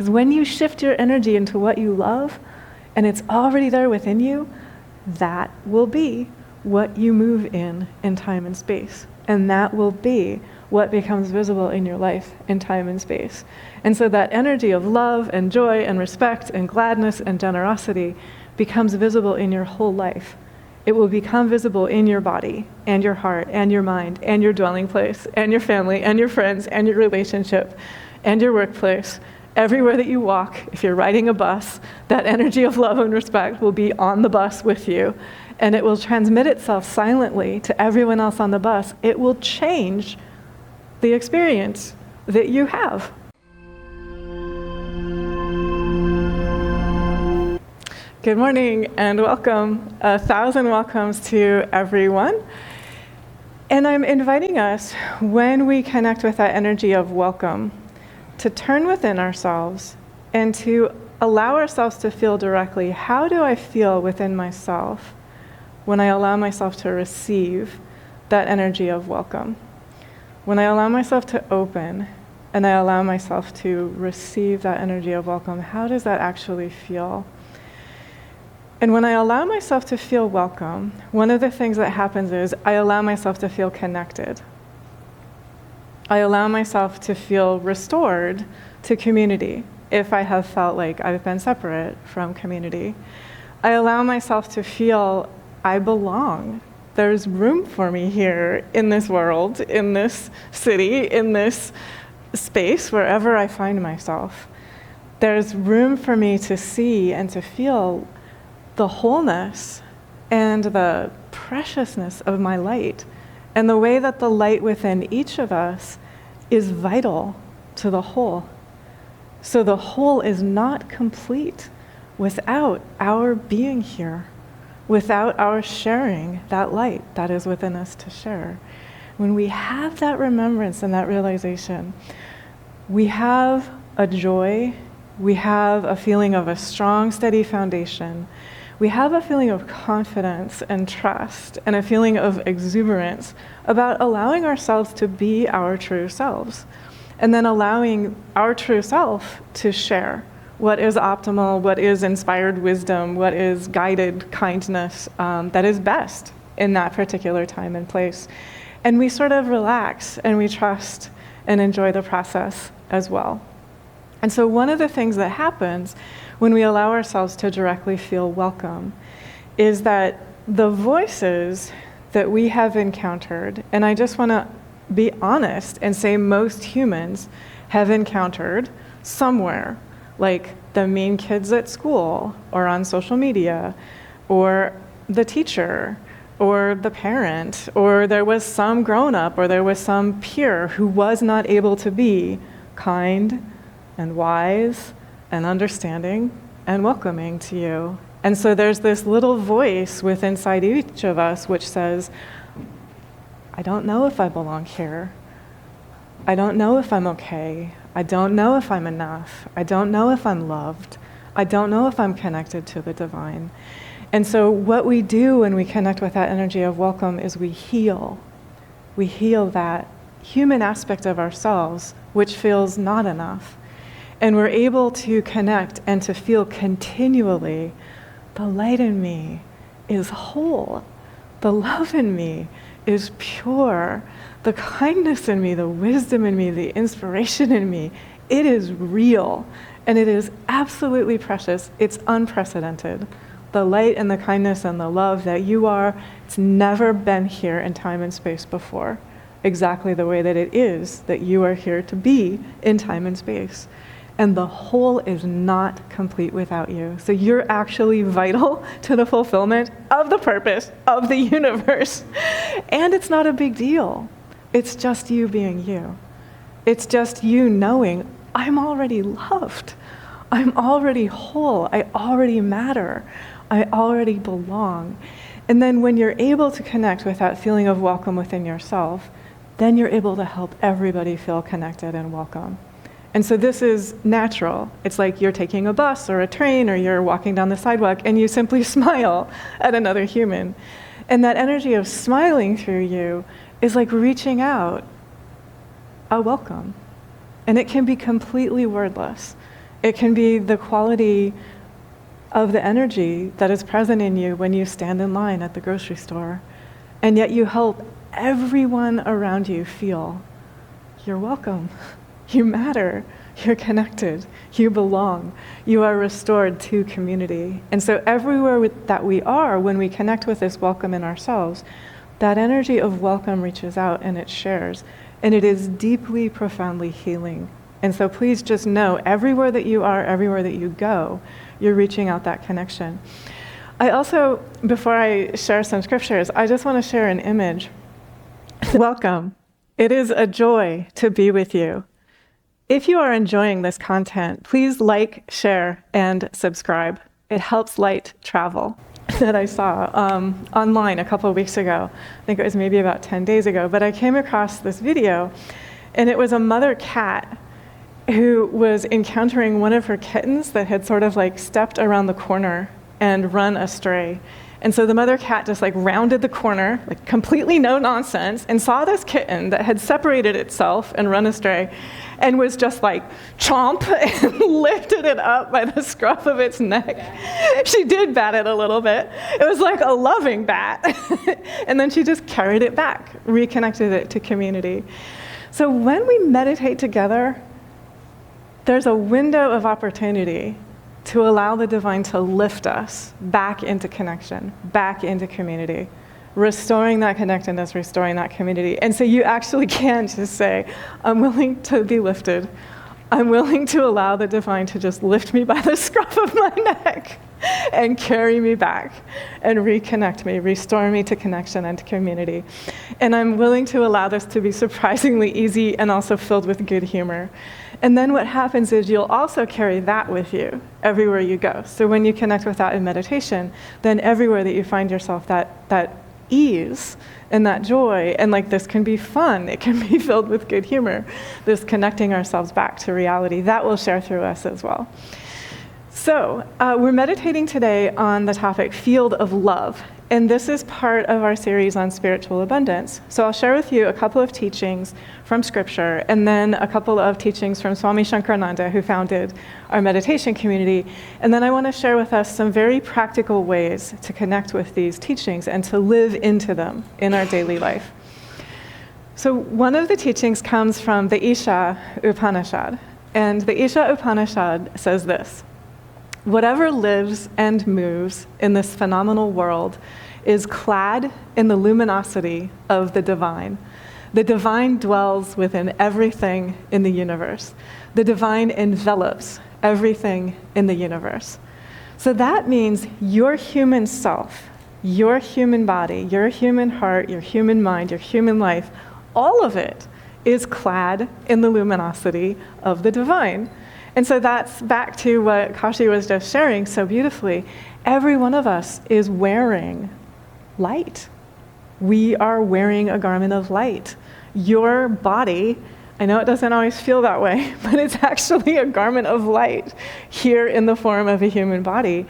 Because when you shift your energy into what you love, and it's already there within you, that will be what you move in time and space. And that will be what becomes visible in your life in time and space. And so that energy of love and joy and respect and gladness and generosity becomes visible in your whole life. It will become visible in your body and your heart and your mind and your dwelling place and your family and your friends and your relationship and your workplace. Everywhere that you walk, if you're riding a bus, that energy of love and respect will be on the bus with you. And it will transmit itself silently to everyone else on the bus. It will change the experience that you have. Good morning and welcome. 1,000 welcomes to everyone. And I'm inviting us, when we connect with that energy of welcome, to turn within ourselves and to allow ourselves to feel directly, how do I feel within myself when I allow myself to receive that energy of welcome? When I allow myself to open and I allow myself to receive that energy of welcome, how does that actually feel? And when I allow myself to feel welcome, one of the things that happens is I allow myself to feel connected. I allow myself to feel restored to community if I have felt like I've been separate from community. I allow myself to feel I belong. There's room for me here in this world, in this city, in this space, wherever I find myself. There's room for me to see and to feel the wholeness and the preciousness of my light, and the way that the light within each of us is vital to the whole. So the whole is not complete without our being here, without our sharing that light that is within us to share. When we have that remembrance and that realization, we have a joy, we have a feeling of a strong, steady foundation. We have a feeling of confidence and trust and a feeling of exuberance about allowing ourselves to be our true selves, and then allowing our true self to share what is optimal, what is inspired wisdom, what is guided kindness that is best in that particular time and place. And we sort of relax and we trust and enjoy the process as well. And so one of the things that happens when we allow ourselves to directly feel welcome is that the voices that we have encountered, and I just want to be honest and say most humans have encountered somewhere, like the mean kids at school or on social media, or the teacher, or the parent, or there was some grown-up, or there was some peer who was not able to be kind and wise and understanding and welcoming to you. And so there's this little voice within inside each of us which says, I don't know if I belong here. I don't know if I'm okay. I don't know if I'm enough. I don't know if I'm loved. I don't know if I'm connected to the divine. And so what we do when we connect with that energy of welcome is we heal. We heal that human aspect of ourselves which feels not enough. And we're able to connect and to feel continually, the light in me is whole. The love in me is pure. The kindness in me, the wisdom in me, the inspiration in me, it is real. And it is absolutely precious. It's unprecedented. The light and the kindness and the love that you are, it's never been here in time and space before, exactly the way that it is that you are here to be in time and space. And the whole is not complete without you. So you're actually vital to the fulfillment of the purpose of the universe. And it's not a big deal. It's just you being you. It's just you knowing, I'm already loved. I'm already whole. I already matter. I already belong. And then when you're able to connect with that feeling of welcome within yourself, then you're able to help everybody feel connected and welcome. And so this is natural. It's like you're taking a bus or a train or you're walking down the sidewalk and you simply smile at another human. And that energy of smiling through you is like reaching out a welcome. And it can be completely wordless. It can be the quality of the energy that is present in you when you stand in line at the grocery store, and yet you help everyone around you feel you're welcome, you matter, you're connected, you belong, you are restored to community. And so everywhere that we are, when we connect with this welcome in ourselves, that energy of welcome reaches out and it shares, and it is deeply, profoundly healing. And so please just know, everywhere that you are, everywhere that you go, you're reaching out that connection. I also, before I share some scriptures, I just want to share an image. Welcome. It is a joy to be with you. If you are enjoying this content, please like, share, and subscribe. It helps light travel. That I saw online a couple of weeks ago. I think it was maybe about 10 days ago, but I came across this video, and it was a mother cat who was encountering one of her kittens that had sort of like stepped around the corner and run astray. And so the mother cat just like rounded the corner, like completely no nonsense, and saw this kitten that had separated itself and run astray, and was just like chomp and lifted it up by the scruff of its neck. She did bat it a little bit. It was like a loving bat. And then she just carried it back, reconnected it to community. So when we meditate together, there's a window of opportunity to allow the divine to lift us back into connection, back into community, restoring that connectedness, restoring that community. And so you actually can just say, I'm willing to be lifted. I'm willing to allow the divine to just lift me by the scruff of my neck and carry me back and reconnect me, restore me to connection and to community. And I'm willing to allow this to be surprisingly easy and also filled with good humor. And then what happens is you'll also carry that with you everywhere you go. So when you connect with that in meditation, then everywhere that you find yourself, that ease and that joy, and like this can be fun, it can be filled with good humor, this connecting ourselves back to reality, that will share through us as well. So we're meditating today on the topic field of love, and this is part of our series on spiritual abundance. So I'll share with you a couple of teachings from scripture, and then a couple of teachings from Swami Nityananda, who founded our meditation community. And then I want to share with us some very practical ways to connect with these teachings and to live into them in our daily life. So one of the teachings comes from the Isha Upanishad, and the Isha Upanishad says this: whatever lives and moves in this phenomenal world is clad in the luminosity of the divine. The divine dwells within everything in the universe. The divine envelops everything in the universe. So that means your human self, your human body, your human heart, your human mind, your human life, all of it is clad in the luminosity of the divine. And so that's back to what Kashi was just sharing so beautifully. Every one of us is wearing light. We are wearing a garment of light. Your body, I know it doesn't always feel that way, but it's actually a garment of light here in the form of a human body.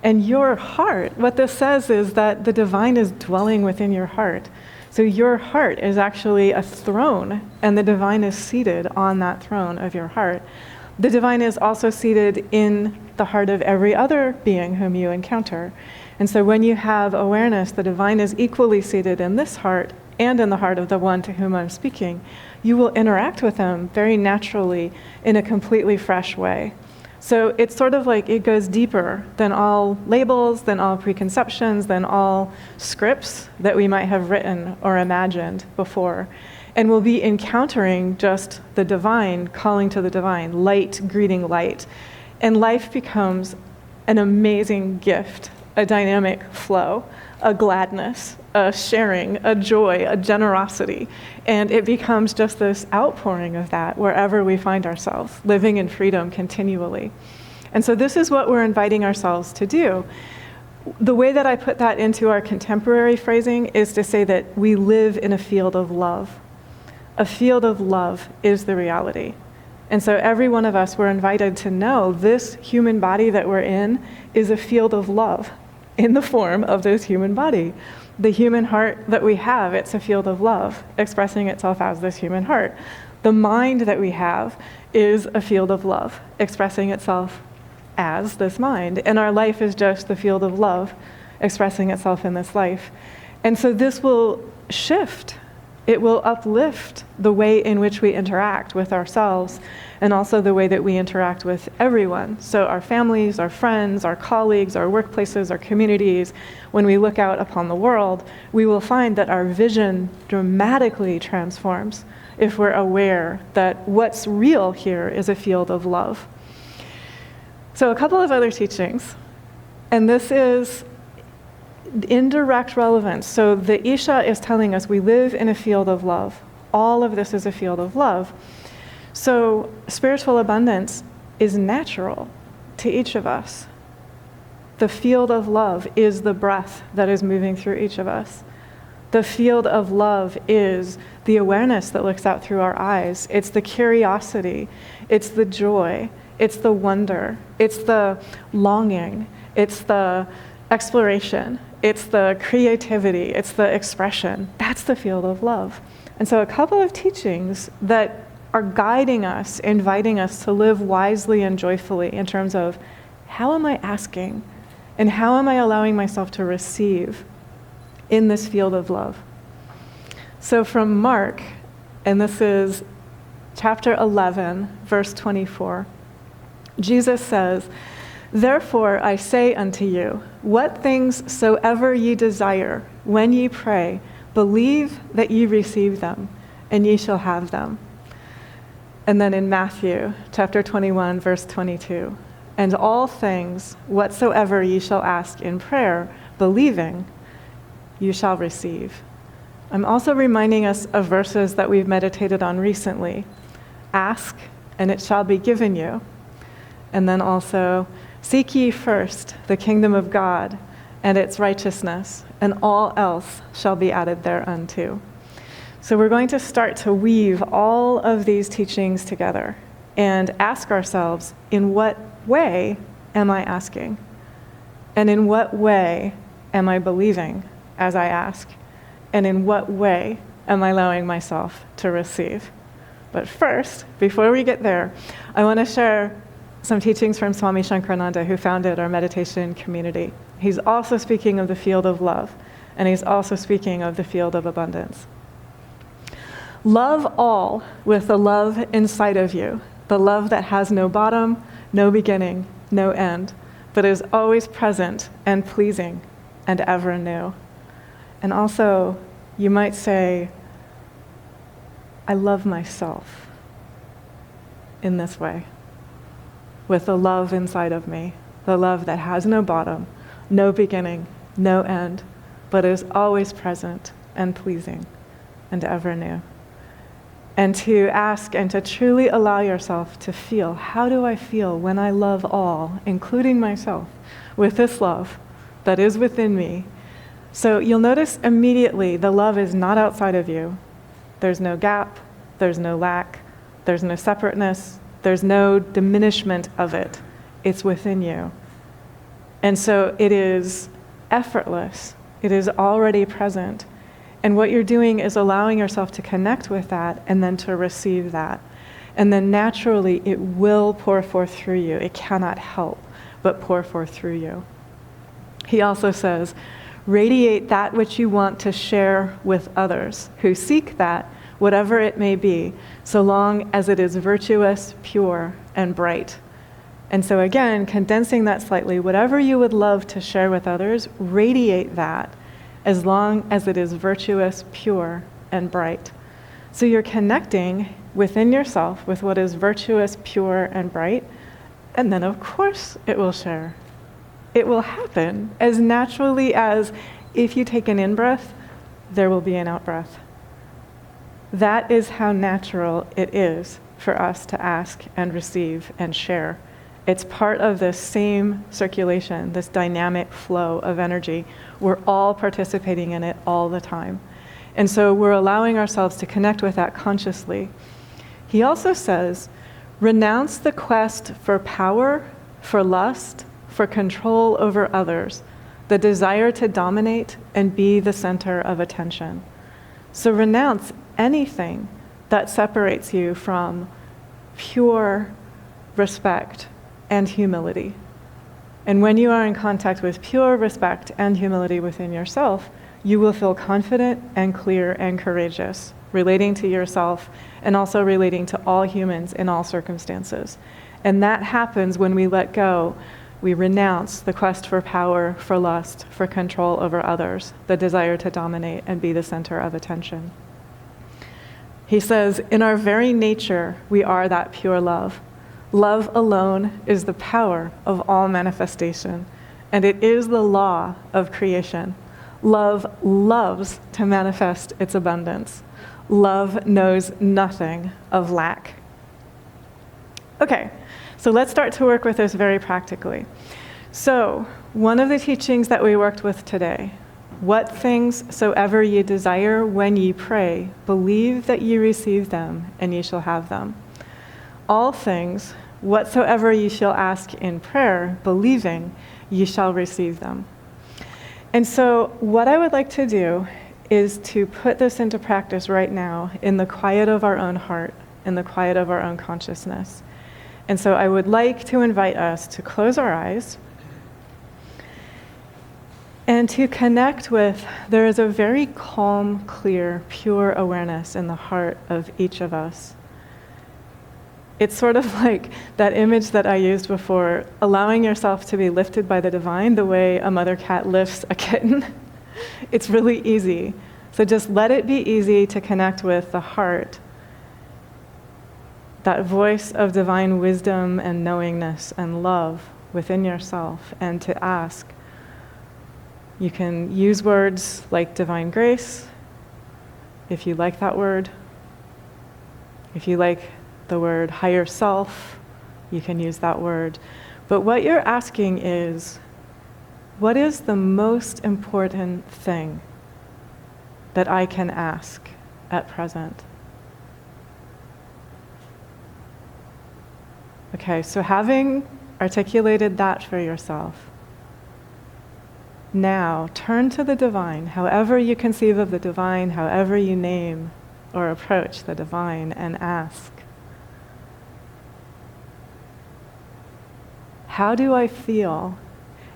And your heart, what this says is that the divine is dwelling within your heart. So your heart is actually a throne, and the divine is seated on that throne of your heart. The divine is also seated in the heart of every other being whom you encounter. And so when you have awareness, the divine is equally seated in this heart and in the heart of the one to whom I'm speaking. You will interact with them very naturally in a completely fresh way. So it's sort of like it goes deeper than all labels, than all preconceptions, than all scripts that we might have written or imagined before. And we'll be encountering just the divine, calling to the divine, light greeting light. And life becomes an amazing gift, a dynamic flow, a gladness, a sharing, a joy, a generosity. And it becomes just this outpouring of that wherever we find ourselves, living in freedom continually. And so this is what we're inviting ourselves to do. The way that I put that into our contemporary phrasing is to say that we live in a field of love. A field of love is the reality. And so every one of us, we're invited to know this human body that we're in is a field of love in the form of this human body. The human heart that we have, it's a field of love, expressing itself as this human heart. The mind that we have is a field of love, expressing itself as this mind. And our life is just the field of love, expressing itself in this life. And so this will shift. It will uplift the way in which we interact with ourselves and also the way that we interact with everyone. So our families, our friends, our colleagues, our workplaces, our communities, when we look out upon the world, we will find that our vision dramatically transforms if we're aware that what's real here is a field of love. So a couple of other teachings, and this is indirect relevance. So the Isha is telling us we live in a field of love. All of this is a field of love. So spiritual abundance is natural to each of us. The field of love is the breath that is moving through each of us. The field of love is the awareness that looks out through our eyes. It's the curiosity. It's the joy. It's the wonder. It's the longing. It's the exploration. It's the creativity. It's the expression. That's the field of love. And so a couple of teachings that are guiding us, inviting us to live wisely and joyfully in terms of how am I asking and how am I allowing myself to receive in this field of love. So from Mark, and this is chapter 11, verse 24, Jesus says, "Therefore I say unto you, what things soever ye desire, when ye pray, believe that ye receive them, and ye shall have them." And then in Matthew, chapter 21, verse 22, "And all things whatsoever ye shall ask in prayer, believing, you shall receive." I'm also reminding us of verses that we've meditated on recently. Ask, and it shall be given you. And then also, seek ye first the kingdom of God and its righteousness, and all else shall be added thereunto. So we're going to start to weave all of these teachings together and ask ourselves, in what way am I asking? And in what way am I believing as I ask? And in what way am I allowing myself to receive? But first, before we get there, I want to share some teachings from Swami Nityananda, who founded our meditation community. He's also speaking of the field of love, and he's also speaking of the field of abundance. Love all with the love inside of you, the love that has no bottom, no beginning, no end, but is always present and pleasing and ever new. And also, you might say, I love myself in this way, with the love inside of me, the love that has no bottom, no beginning, no end, but is always present and pleasing and ever new. And to ask and to truly allow yourself to feel, how do I feel when I love all, including myself, with this love that is within me? So you'll notice immediately the love is not outside of you. There's no gap, there's no lack, there's no separateness, there's no diminishment of it. It's within you. And so it is effortless. It is already present. And what you're doing is allowing yourself to connect with that and then to receive that. And then naturally it will pour forth through you. It cannot help but pour forth through you. He also says, radiate that which you want to share with others who seek that, whatever it may be, so long as it is virtuous, pure, and bright. And so again, condensing that slightly, whatever you would love to share with others, radiate that as long as it is virtuous, pure, and bright. So you're connecting within yourself with what is virtuous, pure, and bright, and then of course it will share. It will happen as naturally as if you take an in-breath, there will be an out-breath. That is how natural it is for us to ask and receive and share. It's part of this same circulation, this dynamic flow of energy. We're all participating in it all the time. And so we're allowing ourselves to connect with that consciously. He also says, renounce the quest for power, for lust, for control over others, the desire to dominate and be the center of attention. So renounce anything that separates you from pure respect and humility. And when you are in contact with pure respect and humility within yourself, you will feel confident and clear and courageous, relating to yourself and also relating to all humans in all circumstances. And that happens when we let go. We renounce the quest for power, for lust, for control over others, the desire to dominate and be the center of attention. He says, in our very nature, we are that pure love. Love alone is the power of all manifestation, and it is the law of creation. Love loves to manifest its abundance. Love knows nothing of lack. Okay, so let's start to work with this very practically. So, one of the teachings that we worked with today, what things soever ye desire when ye pray, believe that ye receive them, and ye shall have them. All things, whatsoever ye shall ask in prayer, believing, ye shall receive them. And so what I would like to do is to put this into practice right now in the quiet of our own heart, in the quiet of our own consciousness. And so I would like to invite us to close our eyes and to connect with, there is a very calm, clear, pure awareness in the heart of each of us. It's sort of like that image that I used before, allowing yourself to be lifted by the divine the way a mother cat lifts a kitten. It's really easy. So just let it be easy to connect with the heart, that voice of divine wisdom and knowingness and love within yourself, and to ask. You can use words like divine grace, if you like that word. If you like the word higher self, you can use that word. But what you're asking is, what is the most important thing that I can ask at present? Okay, so having articulated that for yourself, now turn to the divine, however you conceive of the divine, however you name or approach the divine, and ask, how do I feel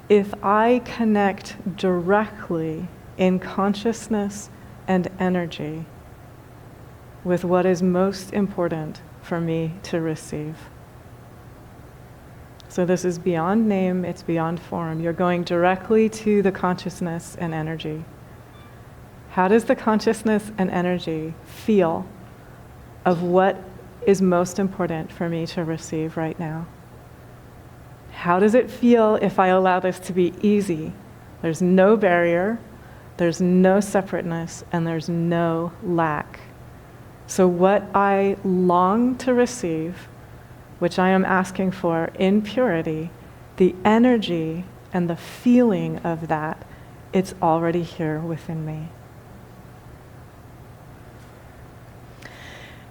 if I connect directly in consciousness and energy with what is most important for me to receive? So this is beyond name, it's beyond form. You're going directly to the consciousness and energy. How does the consciousness and energy feel of what is most important for me to receive right now? How does it feel if I allow this to be easy? There's no barrier, there's no separateness, and there's no lack. So what I long to receive, which I am asking for in purity, the energy and the feeling of that, it's already here within me.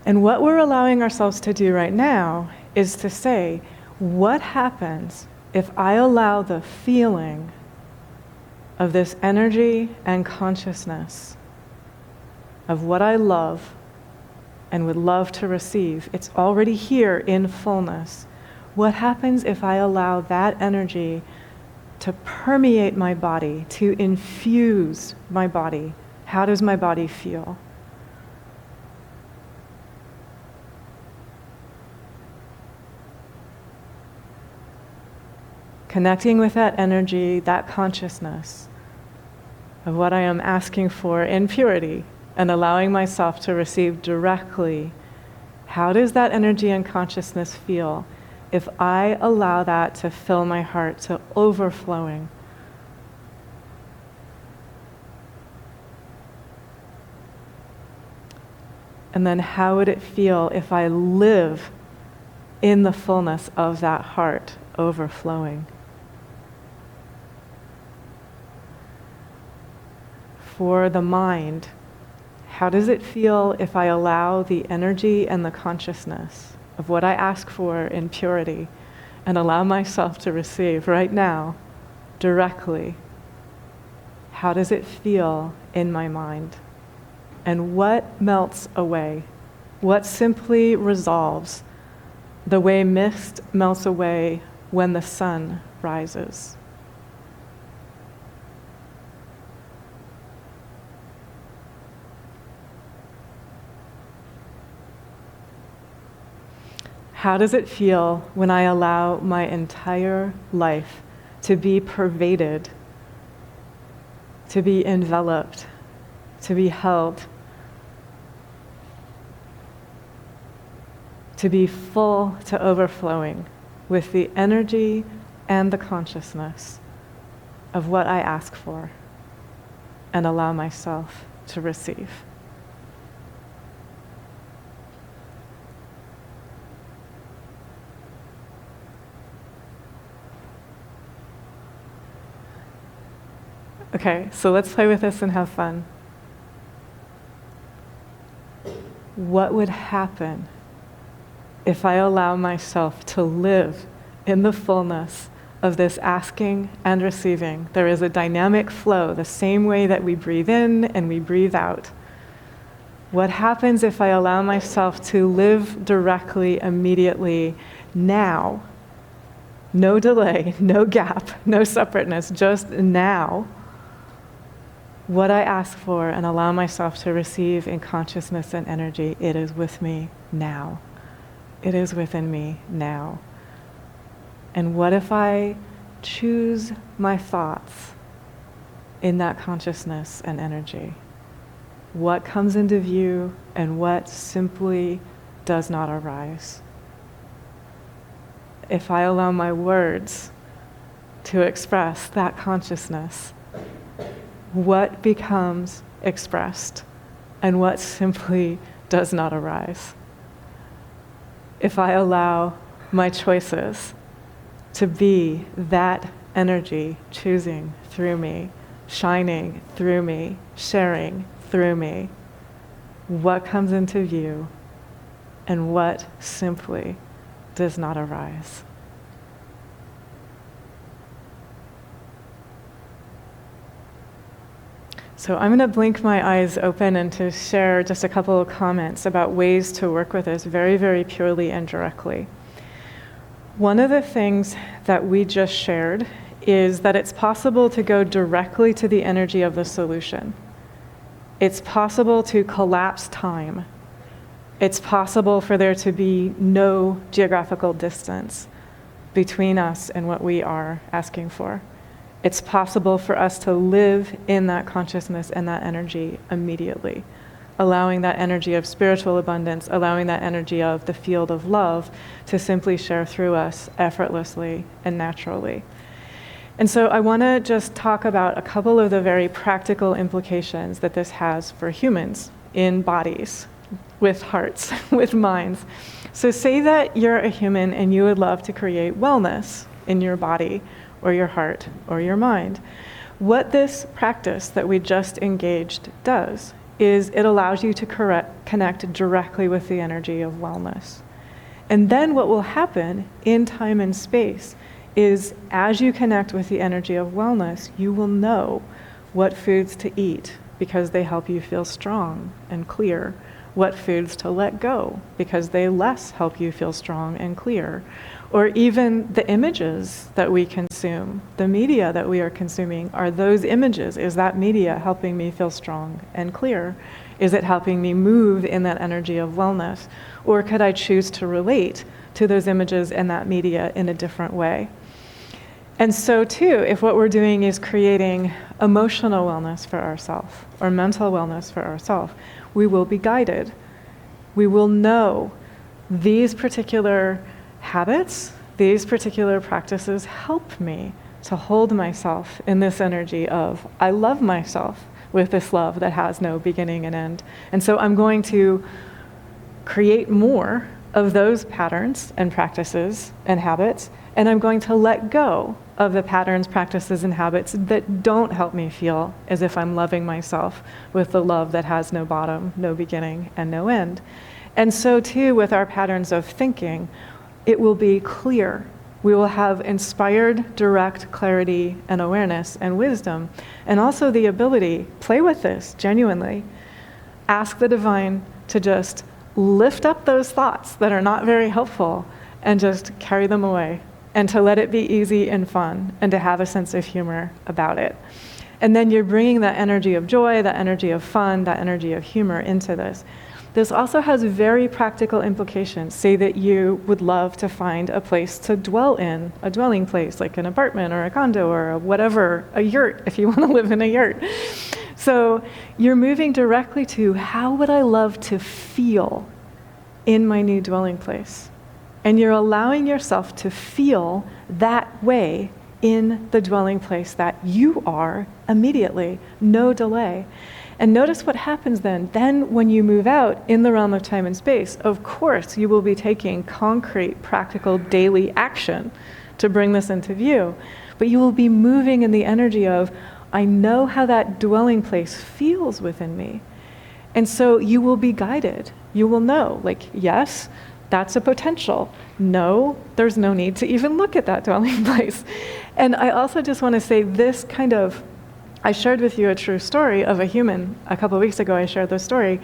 And what we're allowing ourselves to do right now is to say, what happens if I allow the feeling of this energy and consciousness of what I love and would love to receive? It's already here in fullness. What happens if I allow that energy to permeate my body, to infuse my body? How does my body feel? Connecting with that energy, that consciousness of what I am asking for in purity, and allowing myself to receive directly. How does that energy and consciousness feel if I allow that to fill my heart to overflowing? And then how would it feel if I live in the fullness of that heart overflowing? For the mind, how does it feel if I allow the energy and the consciousness of what I ask for in purity and allow myself to receive right now, directly? How does it feel in my mind? And what melts away What simply resolves the way mist melts away when the sun rises? How does it feel when I allow my entire life to be pervaded, to be enveloped, to be held, to be full to overflowing with the energy and the consciousness of what I ask for and allow myself to receive? Okay, so let's play with this and have fun. What would happen if I allow myself to live in the fullness of this asking and receiving? There is a dynamic flow, the same way that we breathe in and we breathe out. What happens if I allow myself to live directly, immediately, now? No delay, no gap, no separateness, just now. What I ask for and allow myself to receive in consciousness and energy, it is with me now. It is within me now. And what if I choose my thoughts in that consciousness and energy? What comes into view and what simply does not arise? If I allow my words to express that consciousness, what becomes expressed and what simply does not arise? If I allow my choices to be that energy choosing through me, shining through me, sharing through me, what comes into view and what simply does not arise? So I'm going to blink my eyes open and to share just a couple of comments about ways to work with this very, very purely and directly. One of the things that we just shared is that it's possible to go directly to the energy of the solution. It's possible to collapse time. It's possible for there to be no geographical distance between us and what we are asking for. It's possible for us to live in that consciousness and that energy immediately, allowing that energy of spiritual abundance, allowing that energy of the field of love to simply share through us effortlessly and naturally. And so I want to just talk about a couple of the very practical implications that this has for humans in bodies, with hearts, with minds. So say that you're a human and you would love to create wellness in your body, or your heart, or your mind. What this practice that we just engaged does is it allows you to connect directly with the energy of wellness. And then what will happen in time and space is as you connect with the energy of wellness, you will know what foods to eat because they help you feel strong and clear, what foods to let go because they less help you feel strong and clear. Or even the images that we consume, the media that we are consuming, are those images? Is that media helping me feel strong and clear? Is it helping me move in that energy of wellness? Or could I choose to relate to those images and that media in a different way? And so too, if what we're doing is creating emotional wellness for ourselves or mental wellness for ourselves, we will be guided. We will know these particular habits, these particular practices help me to hold myself in this energy of, I love myself with this love that has no beginning and end. And so I'm going to create more of those patterns and practices and habits, and I'm going to let go of the patterns, practices, and habits that don't help me feel as if I'm loving myself with the love that has no bottom, no beginning, and no end. And so too with our patterns of thinking, it will be clear. We will have inspired, direct clarity and awareness and wisdom, and also the ability, play with this genuinely. Ask the divine to just lift up those thoughts that are not very helpful and just carry them away, and to let it be easy and fun, and to have a sense of humor about it. And then you're bringing that energy of joy, that energy of fun, that energy of humor into this. This also has very practical implications. Say that you would love to find a place to dwell in, a dwelling place, like an apartment or a condo or whatever, a yurt, if you want to live in a yurt. So you're moving directly to, how would I love to feel in my new dwelling place? And you're allowing yourself to feel that way in the dwelling place that you are immediately, no delay. And notice what happens then. Then when you move out in the realm of time and space, of course you will be taking concrete, practical, daily action to bring this into view. But you will be moving in the energy of, I know how that dwelling place feels within me. And so you will be guided. You will know, like, yes, that's a potential. No, there's no need to even look at that dwelling place. And I also just want to say this kind of, I shared with you a true story of a human. A couple of weeks ago, I shared this story.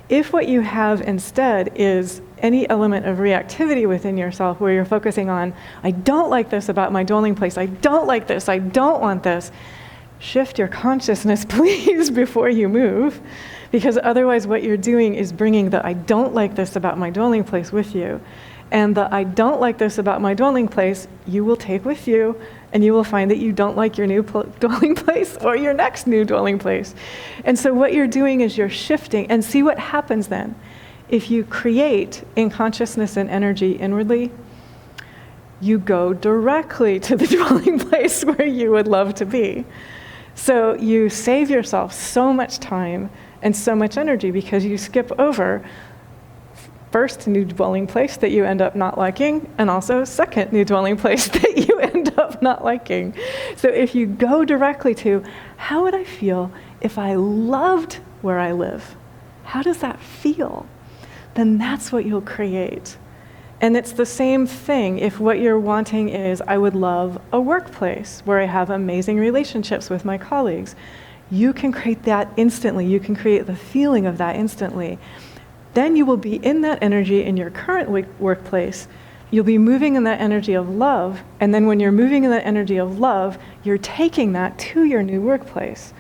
If what you have instead is any element of reactivity within yourself where you're focusing on, I don't like this about my dwelling place, I don't like this, I don't want this, shift your consciousness, please, before you move. Because otherwise what you're doing is bringing the I don't like this about my dwelling place with you. And the I don't like this about my dwelling place, you will take with you, and you will find that you don't like your new dwelling place or your next new dwelling place. And so what you're doing is you're shifting, and see what happens then. If you create in consciousness and energy inwardly, you go directly to the dwelling place where you would love to be. So you save yourself so much time and so much energy because you skip over first new dwelling place that you end up not liking, and also second new dwelling place that you end up not liking. So if you go directly to, how would I feel if I loved where I live? How does that feel? Then that's what you'll create. And it's the same thing if what you're wanting is, I would love a workplace where I have amazing relationships with my colleagues. You can create that instantly. You can create the feeling of that instantly. Then you will be in that energy in your current workplace. You'll be moving in that energy of love. And then when you're moving in that energy of love, you're taking that to your new workplace.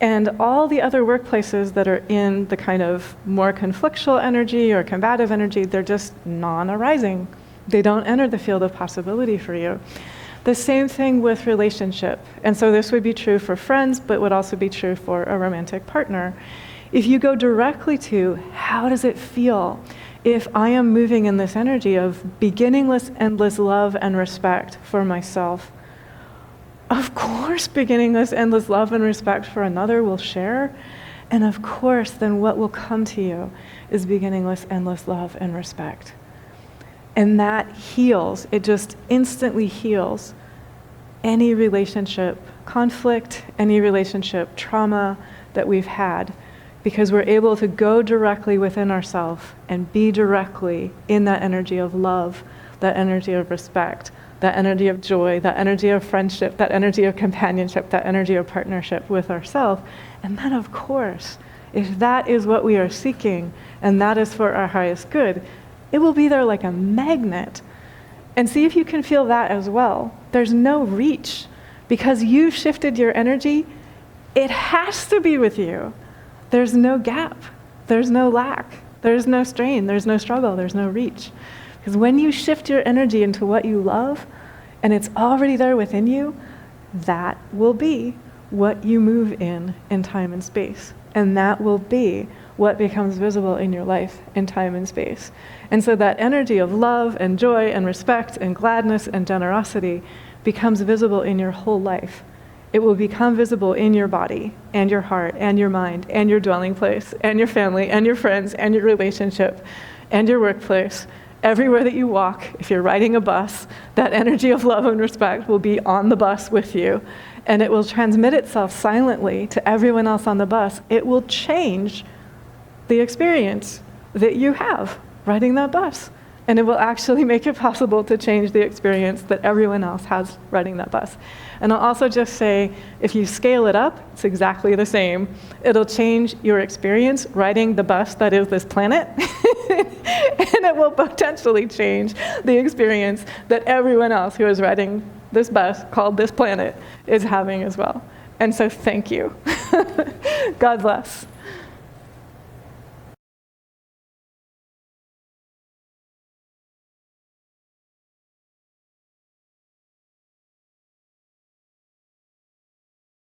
And all the other workplaces that are in the kind of more conflictual energy or combative energy, they're just non-arising. They don't enter the field of possibility for you. The same thing with relationship. And so this would be true for friends, but would also be true for a romantic partner. If you go directly to, how does it feel if I am moving in this energy of beginningless, endless love and respect for myself? Of course, beginningless, endless love and respect for another will share. And of course, then what will come to you is beginningless, endless love and respect. And that heals. It just instantly heals any relationship conflict, any relationship trauma that we've had, because we're able to go directly within ourselves and be directly in that energy of love, that energy of respect, that energy of joy, that energy of friendship, that energy of companionship, that energy of partnership with ourselves. And then, of course, if that is what we are seeking, and that is for our highest good, it will be there like a magnet. And see if you can feel that as well. There's no reach. Because you've shifted your energy, it has to be with you. There's no gap. There's no lack. There's no strain. There's no struggle. There's no reach. Because when you shift your energy into what you love, and it's already there within you, that will be what you move in time and space. And that will be what becomes visible in your life in time and space. And so that energy of love and joy and respect and gladness and generosity becomes visible in your whole life. It will become visible in your body and your heart and your mind and your dwelling place and your family and your friends and your relationship and your workplace. Everywhere that you walk, if you're riding a bus, that energy of love and respect will be on the bus with you. And it will transmit itself silently to everyone else on the bus. It will change the experience that you have riding that bus. And it will actually make it possible to change the experience that everyone else has riding that bus. And I'll also just say, if you scale it up, it's exactly the same. It'll change your experience riding the bus that is this planet. And it will potentially change the experience that everyone else who is riding this bus called this planet is having as well. And so thank you. God bless.